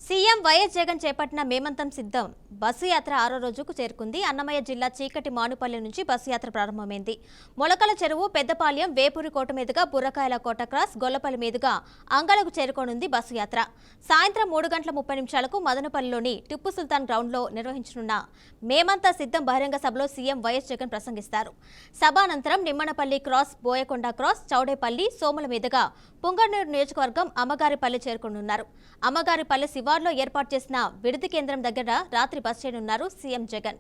CM YS Jagan చేపట్టిన మేమంతం సిద్ధం bus యాత్ర 6వ రోజుకు చేరుకుంది. అన్నమయ్య జిల్లా చీకటి మానుపల్లి నుంచి బస్సు యాత్ర ప్రారంభమైంది. మొలకల చెరువు, పెద్దపాలెం, వేపూరి కోట మీదుగా బుర్రకాయల కోట క్రాస్, గొల్లపల్లి మీదుగా అంగళకు చేరుకోనుంది బస్సు యాత్ర. సాయంత్రం 3:30 మదనపల్లిలోని టిప్పు సుల్తాన్ గ్రౌండ్లో నిర్వహించనున్న మేమంతా సిద్ధం బహిరంగ సభలో సీఎం వైఎస్ జగన్ ప్రసంగిస్తారు. సభ అనంతరం నిమ్మనపల్లి క్రాస్, బోయకొండ క్రాస్, చౌడేపల్లి, సోముల మీదుగా పుంగనూరు నియోజకవర్గం అమ్మగారిపల్లి చేరుకోనున్నారు. అమ్మగారిపల్లి శివార్లో ఏర్పాటు చేసిన విడిది కేంద్రం దగ్గర రాత్రి బస చేయనున్నారు సీఎం జగన్.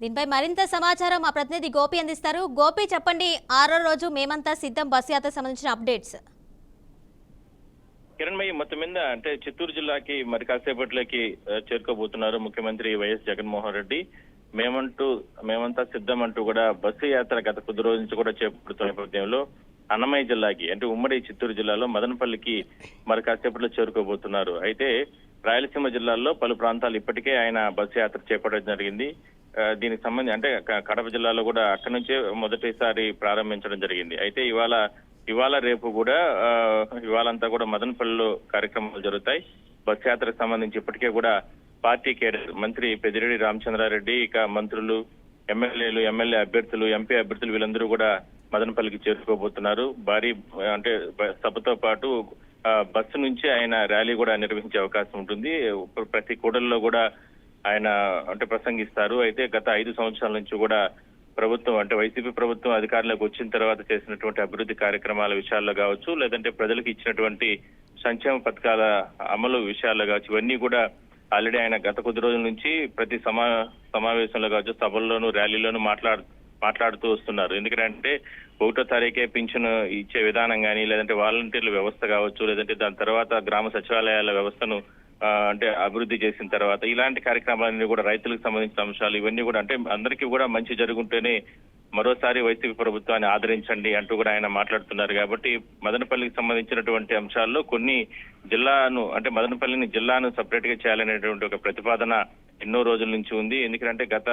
దీనిపై మరింత సమాచారం మా ప్రతినిధి గోపి అందిస్తారు. గోపి, చెప్పండి, 6వ రోజు మేమంతా సిద్ధం బస్ యాత్ర సంబంధించిన అప్డేట్స్. కిరణ్మయ్య, మొత్తం మీద అంటే చిత్తూరు జిల్లాకి మరి కాసేపట్లోకి చేరుకోబోతున్నారు ముఖ్యమంత్రి వైఎస్ జగన్మోహన్ రెడ్డి. మేమంతా సిద్ధం అంటూ కూడా బస్సు యాత్ర గత కొద్ది రోజుల నుంచి కూడా చేపడుతున్న నేపథ్యంలో అన్నమయ్య జిల్లాకి అంటే ఉమ్మడి చిత్తూరు జిల్లాలో మదనపల్లికి మరి కాసేపట్లో చేరుకోబోతున్నారు. అయితే రాయలసీమ జిల్లాల్లో పలు ప్రాంతాలు ఇప్పటికే ఆయన బస్సు యాత్ర చేపట్టడం జరిగింది. దీనికి సంబంధించి అంటే కడప జిల్లాలో కూడా అక్కడి నుంచే మొదటిసారి ప్రారంభించడం జరిగింది. అయితే ఇవాళ రేపు కూడా ఇవాళంతా కూడా మదనపల్లిలో కార్యక్రమాలు జరుగుతాయి. బస్ యాత్రకు సంబంధించి ఇప్పటికే కూడా పార్టీ కేడర్ మంత్రి పెద్దిరెడ్డి రామచంద్రారెడ్డి, ఇక మంత్రులు, ఎమ్మెల్యేలు, ఎమ్మెల్యే అభ్యర్థులు, ఎంపీ అభ్యర్థులు వీళ్ళందరూ కూడా మదనపల్లికి చేరుకోబోతున్నారు. భారీ అంటే సభతో పాటు బస్సు నుంచి ఆయన ర్యాలీ కూడా నిర్వహించే అవకాశం ఉంటుంది. ప్రతి కూడల్లో కూడా ఆయన అంటే ప్రసంగిస్తారు. అయితే గత 5 సంవత్సరాల నుంచి కూడా ప్రభుత్వం అంటే వైసీపీ ప్రభుత్వం అధికారంలోకి వచ్చిన తర్వాత చేసినటువంటి అభివృద్ధి కార్యక్రమాల విషయాల్లో కావచ్చు, లేదంటే ప్రజలకు ఇచ్చినటువంటి సంక్షేమ పథకాల అమలు విషయాల్లో కావచ్చు, ఇవన్నీ కూడా ఆల్రెడీ ఆయన గత కొద్ది రోజుల నుంచి ప్రతి సమావేశంలో కావచ్చు, సభల్లోనూ ర్యాలీలోనూ మాట్లాడుతూ వస్తున్నారు. ఎందుకంటే 1వ తారీఖే పింఛను ఇచ్చే విధానం కానీ, లేదంటే వాలంటీర్ల వ్యవస్థ కావచ్చు, లేదంటే దాని తర్వాత గ్రామ సచివాలయాల వ్యవస్థను అంటే అభివృద్ధి చేసిన తర్వాత ఇలాంటి కార్యక్రమాలన్నీ కూడా రైతులకు సంబంధించిన అంశాలు ఇవన్నీ కూడా అంటే అందరికీ కూడా మంచి జరుగుంటేనే మరోసారి వైసీపీ ప్రభుత్వాన్ని ఆదరించండి అంటూ కూడా ఆయన మాట్లాడుతున్నారు. కాబట్టి మదనపల్లికి సంబంధించినటువంటి అంశాల్లో కొన్ని మదనపల్లిని జిల్లాను సపరేట్ గా చేయాలనేటువంటి ఒక ప్రతిపాదన ఎన్నో రోజుల నుంచి ఉంది. ఎందుకంటే గత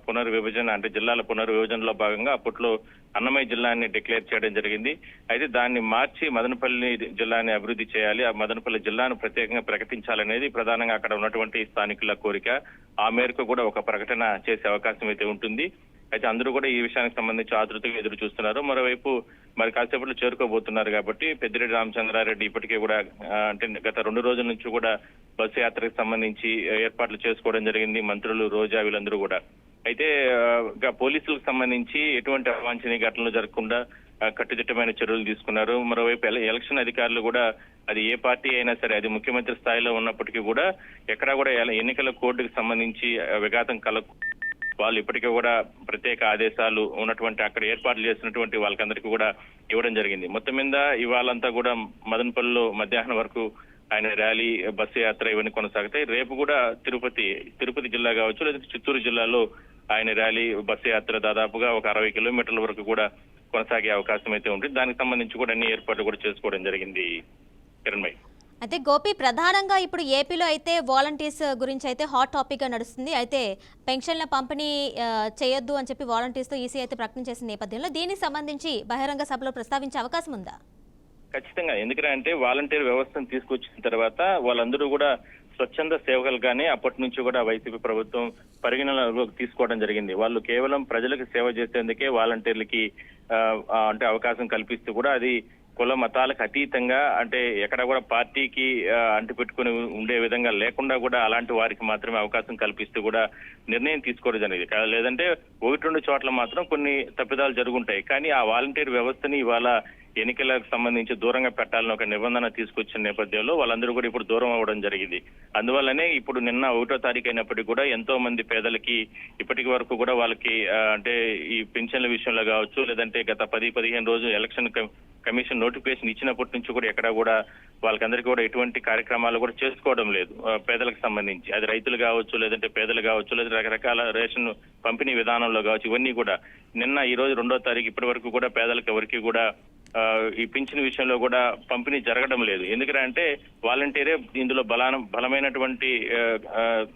పునర్విభజన అంటే జిల్లాల పునర్విభజనలో భాగంగా అప్పట్లో అన్నమయ్య జిల్లాని డిక్లేర్ చేయడం జరిగింది. అయితే దాన్ని మార్చి మదనపల్లి జిల్లాని అభివృద్ధి చేయాలి, ఆ మదనపల్లి జిల్లాను ప్రత్యేకంగా ప్రకటించాలనేది ప్రధానంగా అక్కడ ఉన్నటువంటి స్థానికుల కోరిక. ఆ మేరకు కూడా ఒక ప్రకటన చేసే అవకాశం అయితే ఉంటుంది. అయితే అందరూ కూడా ఈ విషయానికి సంబంధించి ఆతృతగా ఎదురు చూస్తున్నారు. మరోవైపు మరి కాసేపట్లో చేరుకోబోతున్నారు కాబట్టి పెద్దిరెడ్డి రామచంద్రారెడ్డి ఇప్పటికే కూడా అంటే గత 2 రోజుల నుంచి కూడా బస్సు యాత్రకు సంబంధించి ఏర్పాట్లు చేసుకోవడం జరిగింది. మంత్రులు, రోజా వీళ్ళందరూ కూడా. అయితే పోలీసులకు సంబంధించి ఎటువంటి అవాంఛనీయ ఘటనలు జరగకుండా కట్టుదిట్టమైన చర్యలు తీసుకున్నారు. మరోవైపు ఎలక్షన్ అధికారులు కూడా అది ఏ పార్టీ అయినా సరే, అది ముఖ్యమంత్రి స్థాయిలో ఉన్నప్పటికీ కూడా ఎక్కడా కూడా ఎన్నికల కోడ్కి సంబంధించి విఘాతం వాళ్ళు ఇప్పటికీ కూడా ప్రత్యేక ఆదేశాలు ఉన్నటువంటి అక్కడ ఏర్పాట్లు చేసినటువంటి వాళ్ళకందరికీ కూడా ఇవ్వడం జరిగింది. మొత్తం మీద ఇవాళంతా కూడా మదనపల్లిలో మధ్యాహ్నం వరకు ఆయన ర్యాలీ, బస్సు యాత్ర ఇవన్నీ కొనసాగుతాయి. రేపు కూడా తిరుపతి జిల్లా కావచ్చు, లేదా చిత్తూరు జిల్లాలో ఆయన ర్యాలీ, బస్సు యాత్ర దాదాపుగా ఒక 60 కిలోమీటర్ల వరకు కూడా కొనసాగే అవకాశం అయితే ఉంటుంది. దానికి సంబంధించి కూడా అన్ని ఏర్పాట్లు కూడా చేసుకోవడం జరిగింది. కిరణ్మయ్య, అయితే గోపి, ప్రధానంగా ఇప్పుడు ఏపీలో అయితే వాలంటీర్స్ గురించి అయితే హాట్ టాపిక్ గా నడుస్తుంది. అయితే పెన్షన్ల పంపిణీ చేయొద్దు అని చెప్పి వాలంటీర్స్ ఈసీ అయితే ప్రకటన చేసిన నేపథ్యంలో దీనికి సంబంధించి బహిరంగ సభలో ప్రస్తావించే అవకాశం ఉందా? ఖచ్చితంగా. ఎందుకంటే వాలంటీర్ వ్యవస్థను తీసుకొచ్చిన తర్వాత వాళ్ళందరూ కూడా స్వచ్ఛంద సేవకులుగానే అప్పటి నుంచి కూడా వైసీపీ ప్రభుత్వం పరిగణనలోకి తీసుకోవడం జరిగింది. వాళ్ళు కేవలం ప్రజలకు సేవ చేసేందుకే వాలంటీర్లకి అంటే అవకాశం కల్పిస్తూ కూడా అది కుల మతాలకు అతీతంగా అంటే ఎక్కడ కూడా పార్టీకి అంటిపెట్టుకుని ఉండే విధంగా లేకుండా కూడా అలాంటి వారికి మాత్రమే అవకాశం కల్పిస్తూ కూడా నిర్ణయం తీసుకోవడం జరిగింది. లేదంటే 1-2 చోట్ల మాత్రం కొన్ని తప్పిదాలు జరుగుంటాయి. కానీ ఆ వాలంటీర్ వ్యవస్థని ఇవాళ ఎన్నికలకు సంబంధించి దూరంగా పెట్టాలని ఒక నిబంధన తీసుకొచ్చిన నేపథ్యంలో వాళ్ళందరూ కూడా ఇప్పుడు దూరం అవ్వడం జరిగింది. అందువల్లనే ఇప్పుడు నిన్న 1వ తారీఖు అయినప్పటికీ కూడా ఎంతో మంది పేదలకి ఇప్పటికి వరకు కూడా వాళ్ళకి అంటే ఈ పెన్షన్ల విషయంలో కావచ్చు, లేదంటే గత 10-15 రోజులు ఎలక్షన్ కమిషన్ నోటిఫికేషన్ ఇచ్చినప్పటి నుంచి కూడా ఎక్కడా కూడా వాళ్ళకందరికీ కూడా ఎటువంటి కార్యక్రమాలు కూడా చేసుకోవడం లేదు. పేదలకు సంబంధించి అది రైతులు కావచ్చు, లేదంటే పేదలు కావచ్చు, లేదా రకరకాల రేషన్ పంపిణీ విధానంలో కావచ్చు, ఇవన్నీ కూడా నిన్న ఈ రోజు 2వ తారీఖు ఇప్పటి వరకు కూడా పేదలకు ఎవరికి కూడా ఈ పింఛన్ విషయంలో కూడా పంపిణీ జరగడం లేదు. ఎందుకంటే వాలంటీరే ఇందులో బలమైనటువంటి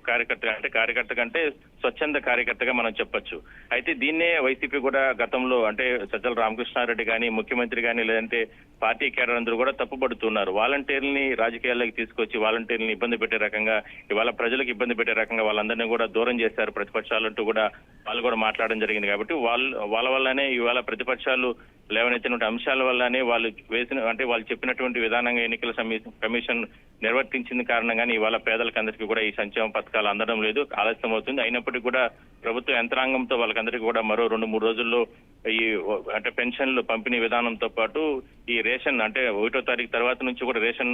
కార్యకర్త కంటే స్వచ్ఛంద కార్యకర్తగా మనం చెప్పొచ్చు. అయితే దీన్నే వైసీపీ కూడా గతంలో అంటే సజ్జల రామకృష్ణారెడ్డి కానీ ముఖ్యమంత్రి కానీ లేదంటే పార్టీ కేడర్ అందరూ కూడా తప్పుపడుతున్నారు. వాలంటీర్లని రాజకీయాల్లోకి తీసుకొచ్చి వాలంటీర్లని ఇబ్బంది పెట్టే రకంగా, ఇవాళ ప్రజలకు ఇబ్బంది పెట్టే రకంగా వాళ్ళందరినీ కూడా దూరం చేశారు ప్రతిపక్షాలంటూ కూడా వాళ్ళు కూడా మాట్లాడడం జరిగింది. కాబట్టి వాళ్ళ వల్లనే ఇవాళ ప్రతిపక్షాలు లేవనెత్తినటువంటి అంశాల వల్లనే వాళ్ళు చెప్పినటువంటి విధానంగా ఎన్నికల కమిషన్ నిర్వర్తించిన కారణంగానే ఇవాళ పేదలకు అందరికీ కూడా ఈ సంక్షేమ పథకాలు అందడం లేదు, ఆలస్యం అవుతుంది. అయినప్పటికీ కూడా ప్రభుత్వ యంత్రాంగంతో వాళ్ళకందరికీ కూడా మరో 2-3 రోజుల్లో ఈ అంటే పెన్షన్లు పంపిణీ విధానంతో పాటు ఈ రేషన్ అంటే 1వ తారీఖు తర్వాత నుంచి కూడా రేషన్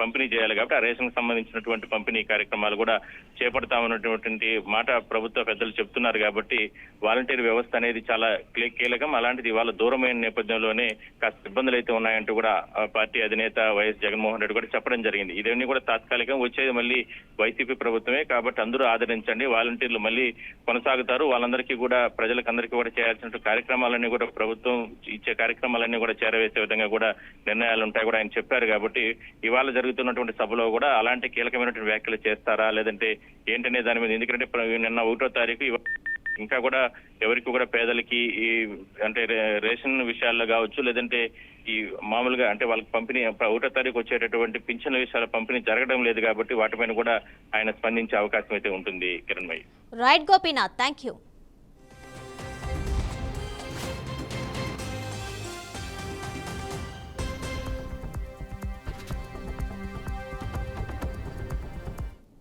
పంపిణీ చేయాలి. కాబట్టి ఆ రేషన్ సంబంధించినటువంటి పంపిణీ కార్యక్రమాలు కూడా చేపడతామన్నటువంటి మాట ప్రభుత్వ పెద్దలు చెప్తున్నారు. కాబట్టి వాలంటీర్ వ్యవస్థ అనేది చాలా కీలకం. అలాంటిది ఇవాళ దూరమైన నేపథ్యంలోనే కాస్త ఇబ్బందులు అయితే ఉన్నాయంటూ కూడా పార్టీ అధినేత వైఎస్ జగన్మోహన్ రెడ్డి కూడా చెప్పడం జరిగింది. ఇవన్నీ కూడా తాత్కాలికం, వచ్చేది మళ్ళీ వైసీపీ ప్రభుత్వమే. కాబట్టి అందరూ ఆదరించండి, వాలంటీర్లు మళ్ళీ కొనసాగుతారు. వాళ్ళందరికీ కూడా ప్రజలకందరికీ కూడా చేయాల్సిన కార్యక్రమాలన్నీ కూడా ప్రభుత్వం ఇచ్చే కార్యక్రమాలన్నీ కూడా చేరవేసే విధంగా కూడా నిర్ణయాలు ఉంటాయి కూడా ఆయన చెప్పారు. కాబట్టి ఇవాళ జరుగుతున్నటువంటి సభలో కూడా అలాంటి కీలకమైనటువంటి వ్యాఖ్యలు చేస్తారా లేదంటే ఏంటనే దాని మీద, ఎందుకంటే నిన్న 1వ తారీఖు ఇంకా కూడా ఎవరికి కూడా పేదలకి ఈ అంటే రేషన్ విషయాల్లో కావచ్చు లేదంటే ఈ మామూలుగా అంటే వాళ్ళకి పంపిణీ 1వ తారీఖు వచ్చేటటువంటి పింఛన్ల విషయాల పంపిణీ జరగడం లేదు. కాబట్టి వాటిపైన కూడా ఆయన స్పందించే అవకాశం అయితే ఉంటుంది. Kiran bhai. Right Gopinath, thank you.